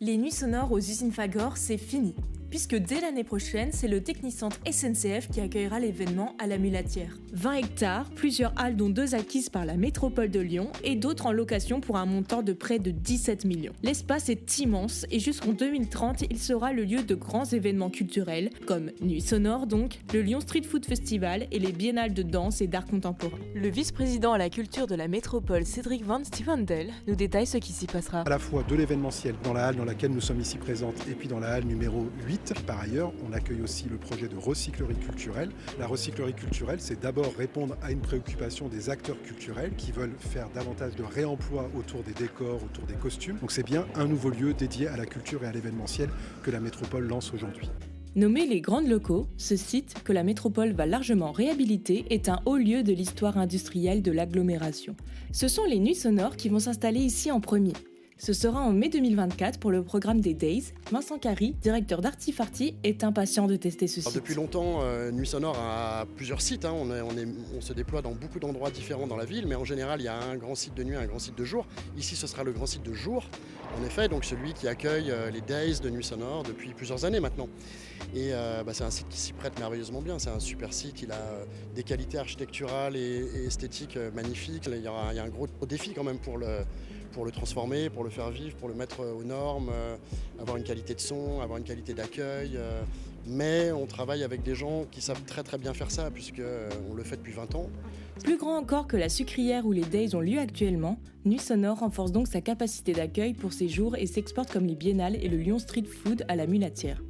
Les nuits sonores aux usines Fagor, c'est fini. Puisque dès l'année prochaine, c'est le Technicentre SNCF qui accueillera l'événement à la Mulatière. 20 hectares, plusieurs halles dont 2 acquises par la métropole de Lyon et d'autres en location pour un montant de près de 17 millions. L'espace est immense et jusqu'en 2030, il sera le lieu de grands événements culturels comme Nuits sonores donc, le Lyon Street Food Festival et les biennales de danse et d'art contemporain. Le vice-président à la culture de la métropole, Cédric Van Stevendel, nous détaille ce qui s'y passera. À la fois de l'événementiel dans la halle dans laquelle nous sommes ici présentes et puis dans la halle numéro 8. Par ailleurs, on accueille aussi le projet de recyclerie culturelle. La recyclerie culturelle, c'est d'abord répondre à une préoccupation des acteurs culturels qui veulent faire davantage de réemploi autour des décors, autour des costumes. Donc c'est bien un nouveau lieu dédié à la culture et à l'événementiel que la métropole lance aujourd'hui. Nommé les Grandes Locaux, ce site, que la métropole va largement réhabiliter, est un haut lieu de l'histoire industrielle de l'agglomération. Ce sont les Nuits sonores qui vont s'installer ici en premier. Ce sera en mai 2024 pour le programme des Days. Vincent Carry, directeur d'Artifarty, est impatient de tester ce site. Alors depuis longtemps, Nuits sonores a plusieurs sites. On se déploie dans beaucoup d'endroits différents dans la ville, mais en général, il y a un grand site de nuit et un grand site de jour. Ici, ce sera le grand site de jour, en effet, donc celui qui accueille les Days de Nuits sonores depuis plusieurs années maintenant. Et c'est un site qui s'y prête merveilleusement bien. C'est un super site, il a des qualités architecturales et esthétiques magnifiques. Il y a un gros défi quand même pour le transformer, pour le faire vivre, pour le mettre aux normes, avoir une qualité de son, avoir une qualité d'accueil. Mais on travaille avec des gens qui savent très très bien faire ça, puisqu'on le fait depuis 20 ans. Plus grand encore que la sucrière où les Days ont lieu actuellement, Nuits sonores renforce donc sa capacité d'accueil pour ces jours et s'exporte comme les biennales et le Lyon Street Food à la Mulatière.